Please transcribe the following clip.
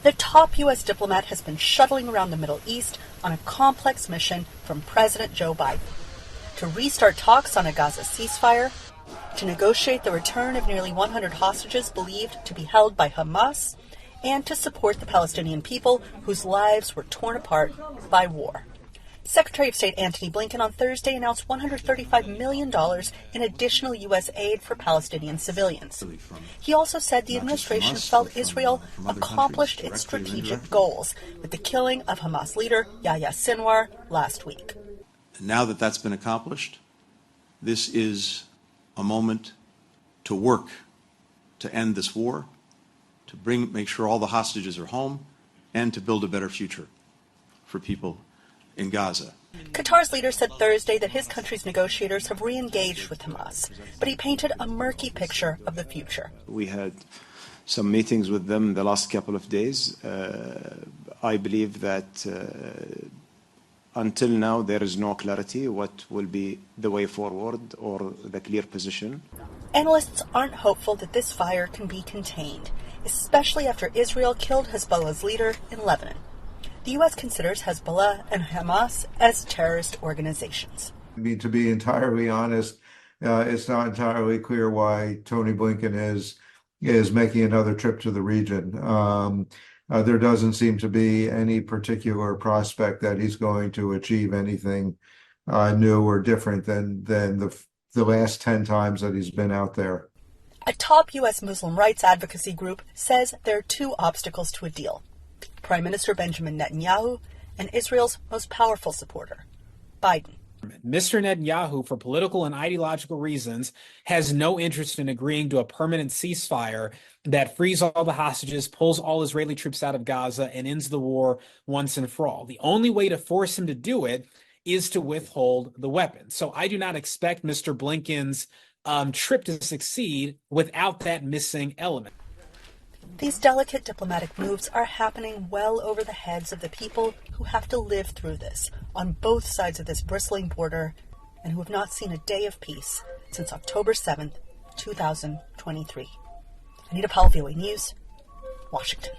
The top U.S. diplomat has been shuttling around the Middle East on a complex mission from President Joe Biden to restart talks on a Gaza ceasefire, to negotiate the return of nearly 100 hostages believed to be held by Hamas, and to support the Palestinian people whose lives were torn apart by war. Secretary of State Antony Blinken on Thursday announced $135 million in additional U.S. aid for Palestinian civilians. He also said the administration felt Israel accomplished its strategic goals with the killing of Hamas leader Yahya Sinwar last week. Now that that's been accomplished, this is a moment to work to end this war, to make sure all the hostages are home, and to build a better future for people in Gaza. Qatar's leader said Thursday that his country's negotiators have re-engaged with Hamas, but he painted a murky picture of the future. We had some meetings with them the last couple of days. I believe that until now there is no clarity what will be the way forward or the clear position. Analysts aren't hopeful that this fire can be contained, especially after Israel killed Hezbollah's leader in Lebanon. The U.S. considers Hezbollah and Hamas as terrorist organizations. I mean, to be entirely honest, it's not entirely clear why Tony Blinken is making another trip to the region. There doesn't seem to be any particular prospect that he's going to achieve anything new or different than the last 10 times that he's been out there. A top U.S. Muslim rights advocacy group says there are two obstacles to a deal: Prime Minister Benjamin Netanyahu and Israel's most powerful supporter, Biden. Mr. Netanyahu, for political and ideological reasons, has no interest in agreeing to a permanent ceasefire that frees all the hostages, pulls all Israeli troops out of Gaza, and ends the war once and for all. The only way to force him to do it is to withhold the weapons. So I do not expect Mr. Blinken's trip to succeed without that missing element. These delicate diplomatic moves are happening well over the heads of the people who have to live through this on both sides of this bristling border and who have not seen a day of peace since October 7th, 2023. Anita Powell, VOA News, Washington.